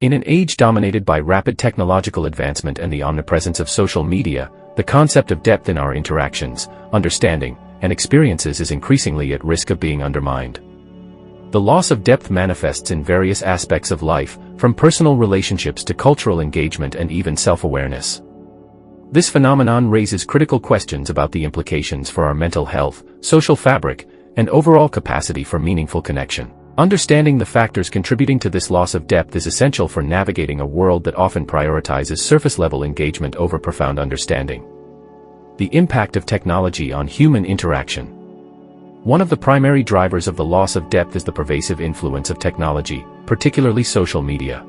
In an age dominated by rapid technological advancement and the omnipresence of social media, the concept of depth in our interactions, understanding, and experiences is increasingly at risk of being undermined. The loss of depth manifests in various aspects of life, from personal relationships to cultural engagement and even self-awareness. This phenomenon raises critical questions about the implications for our mental health, social fabric, and overall capacity for meaningful connection. Understanding the factors contributing to this loss of depth is essential for navigating a world that often prioritizes surface-level engagement over profound understanding. The impact of technology on human interaction. One of the primary drivers of the loss of depth is the pervasive influence of technology, particularly social media.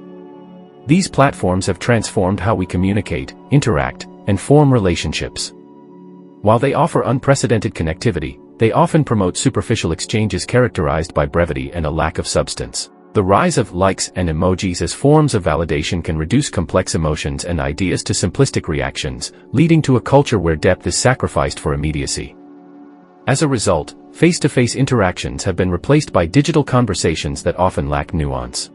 These platforms have transformed how we communicate, interact, and form relationships. While they offer unprecedented connectivity, they often promote superficial exchanges characterized by brevity and a lack of substance. The rise of likes and emojis as forms of validation can reduce complex emotions and ideas to simplistic reactions, leading to a culture where depth is sacrificed for immediacy. As a result, face-to-face interactions have been replaced by digital conversations that often lack nuance.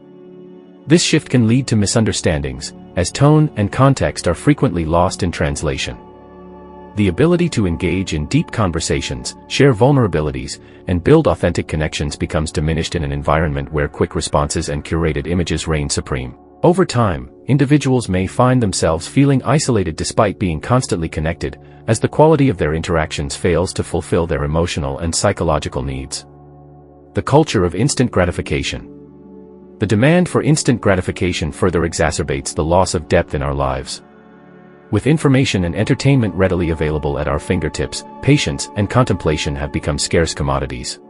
This shift can lead to misunderstandings, as tone and context are frequently lost in translation. The ability to engage in deep conversations, share vulnerabilities, and build authentic connections becomes diminished in an environment where quick responses and curated images reign supreme. Over time, individuals may find themselves feeling isolated despite being constantly connected, as the quality of their interactions fails to fulfill their emotional and psychological needs. The culture of instant gratification. The demand for instant gratification further exacerbates the loss of depth in our lives. With information and entertainment readily available at our fingertips, patience and contemplation have become scarce commodities.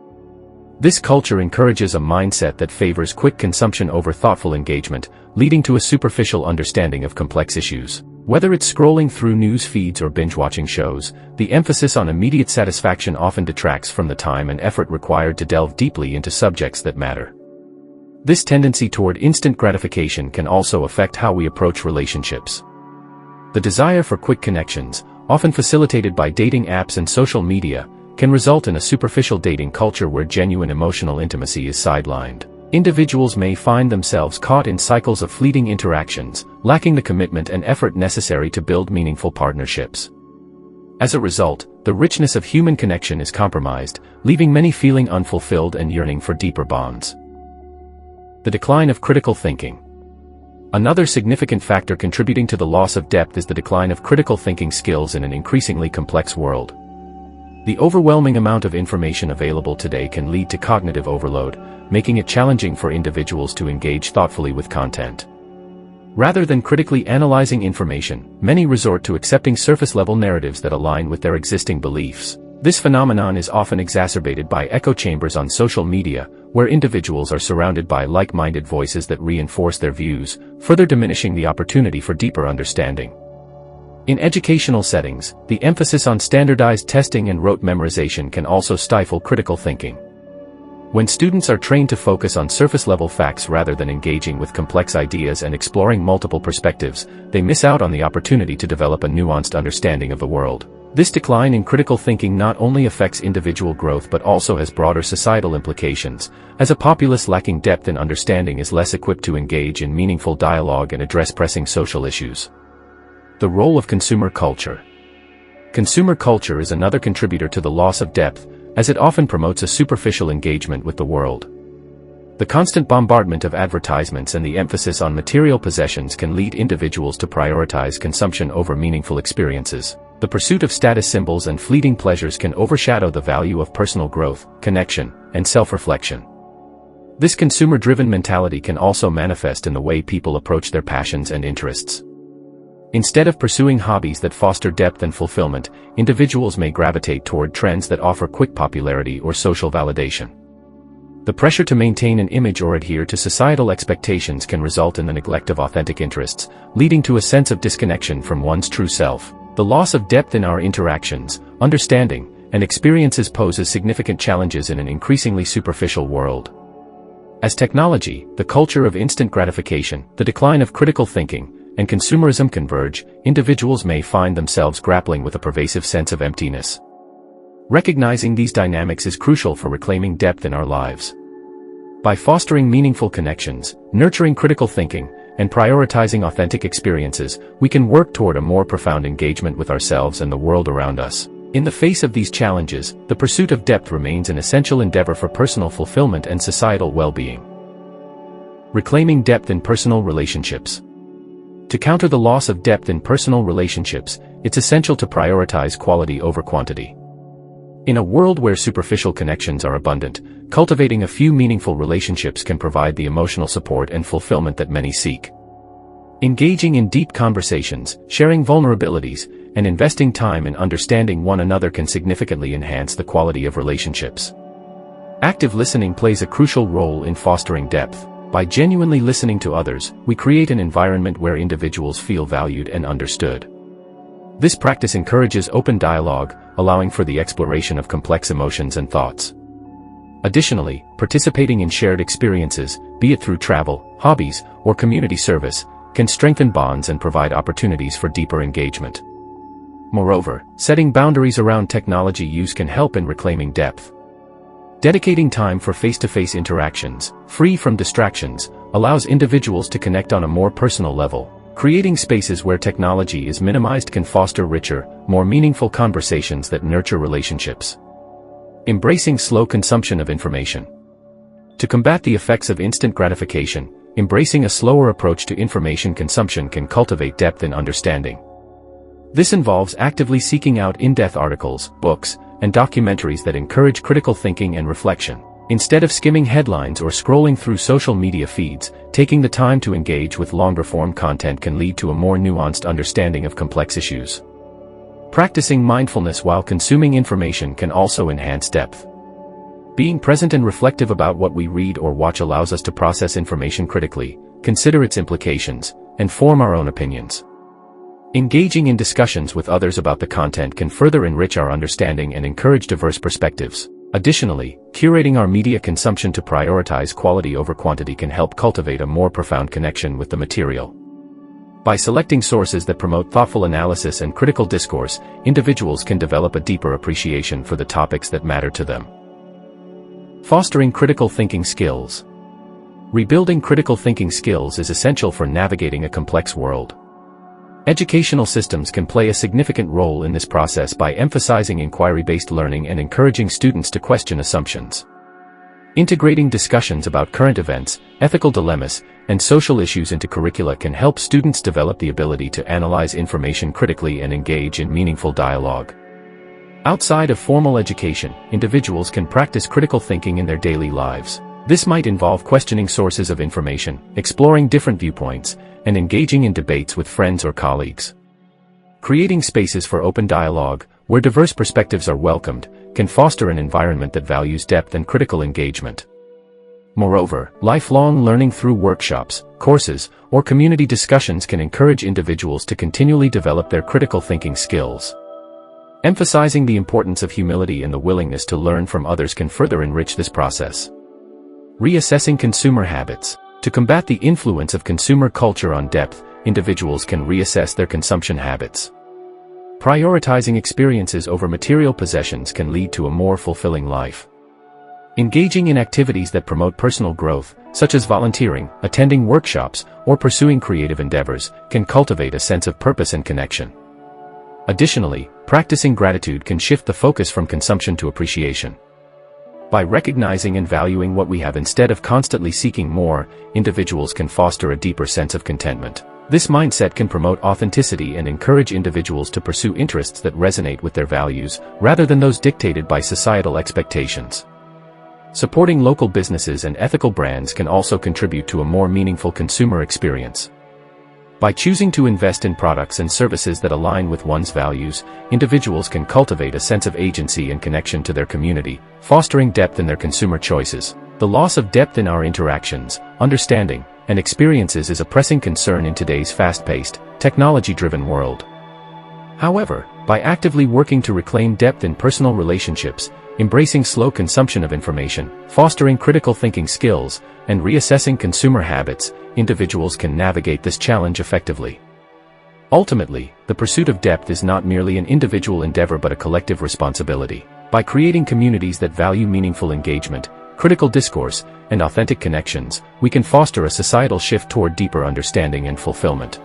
This culture encourages a mindset that favors quick consumption over thoughtful engagement, leading to a superficial understanding of complex issues. Whether it's scrolling through news feeds or binge-watching shows, the emphasis on immediate satisfaction often detracts from the time and effort required to delve deeply into subjects that matter. This tendency toward instant gratification can also affect how we approach relationships. The desire for quick connections, often facilitated by dating apps and social media, can result in a superficial dating culture where genuine emotional intimacy is sidelined. Individuals may find themselves caught in cycles of fleeting interactions, lacking the commitment and effort necessary to build meaningful partnerships. As a result, the richness of human connection is compromised, leaving many feeling unfulfilled and yearning for deeper bonds. The decline of critical thinking. Another significant factor contributing to the loss of depth is the decline of critical thinking skills in an increasingly complex world. The overwhelming amount of information available today can lead to cognitive overload, making it challenging for individuals to engage thoughtfully with content. Rather than critically analyzing information, many resort to accepting surface-level narratives that align with their existing beliefs. This phenomenon is often exacerbated by echo chambers on social media, where individuals are surrounded by like-minded voices that reinforce their views, further diminishing the opportunity for deeper understanding. In educational settings, the emphasis on standardized testing and rote memorization can also stifle critical thinking. When students are trained to focus on surface-level facts rather than engaging with complex ideas and exploring multiple perspectives, they miss out on the opportunity to develop a nuanced understanding of the world. This decline in critical thinking not only affects individual growth but also has broader societal implications, as a populace lacking depth in understanding is less equipped to engage in meaningful dialogue and address pressing social issues. The role of consumer culture. Consumer culture is another contributor to the loss of depth, as it often promotes a superficial engagement with the world. The constant bombardment of advertisements and the emphasis on material possessions can lead individuals to prioritize consumption over meaningful experiences. The pursuit of status symbols and fleeting pleasures can overshadow the value of personal growth, connection, and self-reflection. This consumer-driven mentality can also manifest in the way people approach their passions and interests. Instead of pursuing hobbies that foster depth and fulfillment, individuals may gravitate toward trends that offer quick popularity or social validation. The pressure to maintain an image or adhere to societal expectations can result in the neglect of authentic interests, leading to a sense of disconnection from one's true self. The loss of depth in our interactions, understanding, and experiences poses significant challenges in an increasingly superficial world. As technology, the culture of instant gratification, the decline of critical thinking, and consumerism converge, individuals may find themselves grappling with a pervasive sense of emptiness. Recognizing these dynamics is crucial for reclaiming depth in our lives. By fostering meaningful connections, nurturing critical thinking, and prioritizing authentic experiences, we can work toward a more profound engagement with ourselves and the world around us. In the face of these challenges, the pursuit of depth remains an essential endeavor for personal fulfillment and societal well-being. Reclaiming depth in personal relationships. To counter the loss of depth in personal relationships, it's essential to prioritize quality over quantity. In a world where superficial connections are abundant, cultivating a few meaningful relationships can provide the emotional support and fulfillment that many seek. Engaging in deep conversations, sharing vulnerabilities, and investing time in understanding one another can significantly enhance the quality of relationships. Active listening plays a crucial role in fostering depth. By genuinely listening to others, we create an environment where individuals feel valued and understood. This practice encourages open dialogue, allowing for the exploration of complex emotions and thoughts. Additionally, participating in shared experiences, be it through travel, hobbies, or community service, can strengthen bonds and provide opportunities for deeper engagement. Moreover, setting boundaries around technology use can help in reclaiming depth. Dedicating time for face-to-face interactions, free from distractions, allows individuals to connect on a more personal level. Creating spaces where technology is minimized can foster richer, more meaningful conversations that nurture relationships. Embracing slow consumption of information. To combat the effects of instant gratification, embracing a slower approach to information consumption can cultivate depth in understanding. This involves actively seeking out in-depth articles, books, and documentaries that encourage critical thinking and reflection. Instead of skimming headlines or scrolling through social media feeds, taking the time to engage with longer-form content can lead to a more nuanced understanding of complex issues. Practicing mindfulness while consuming information can also enhance depth. Being present and reflective about what we read or watch allows us to process information critically, consider its implications, and form our own opinions. Engaging in discussions with others about the content can further enrich our understanding and encourage diverse perspectives. Additionally, curating our media consumption to prioritize quality over quantity can help cultivate a more profound connection with the material. By selecting sources that promote thoughtful analysis and critical discourse, individuals can develop a deeper appreciation for the topics that matter to them. Fostering critical thinking skills. Rebuilding critical thinking skills is essential for navigating a complex world. Educational systems can play a significant role in this process by emphasizing inquiry-based learning and encouraging students to question assumptions. Integrating discussions about current events, ethical dilemmas, and social issues into curricula can help students develop the ability to analyze information critically and engage in meaningful dialogue. Outside of formal education, individuals can practice critical thinking in their daily lives. This might involve questioning sources of information, exploring different viewpoints, and engaging in debates with friends or colleagues. Creating spaces for open dialogue, where diverse perspectives are welcomed, can foster an environment that values depth and critical engagement. Moreover, lifelong learning through workshops, courses, or community discussions can encourage individuals to continually develop their critical thinking skills. Emphasizing the importance of humility and the willingness to learn from others can further enrich this process. Reassessing consumer habits. To combat the influence of consumer culture on depth, individuals can reassess their consumption habits. Prioritizing experiences over material possessions can lead to a more fulfilling life. Engaging in activities that promote personal growth, such as volunteering, attending workshops, or pursuing creative endeavors, can cultivate a sense of purpose and connection. Additionally, practicing gratitude can shift the focus from consumption to appreciation. By recognizing and valuing what we have instead of constantly seeking more, individuals can foster a deeper sense of contentment. This mindset can promote authenticity and encourage individuals to pursue interests that resonate with their values, rather than those dictated by societal expectations. Supporting local businesses and ethical brands can also contribute to a more meaningful consumer experience. By choosing to invest in products and services that align with one's values, individuals can cultivate a sense of agency and connection to their community, fostering depth in their consumer choices. The loss of depth in our interactions, understanding, and experiences is a pressing concern in today's fast-paced, technology-driven world. However, by actively working to reclaim depth in personal relationships, embracing slow consumption of information, fostering critical thinking skills, and reassessing consumer habits, individuals can navigate this challenge effectively. Ultimately, the pursuit of depth is not merely an individual endeavor but a collective responsibility. By creating communities that value meaningful engagement, critical discourse, and authentic connections, we can foster a societal shift toward deeper understanding and fulfillment.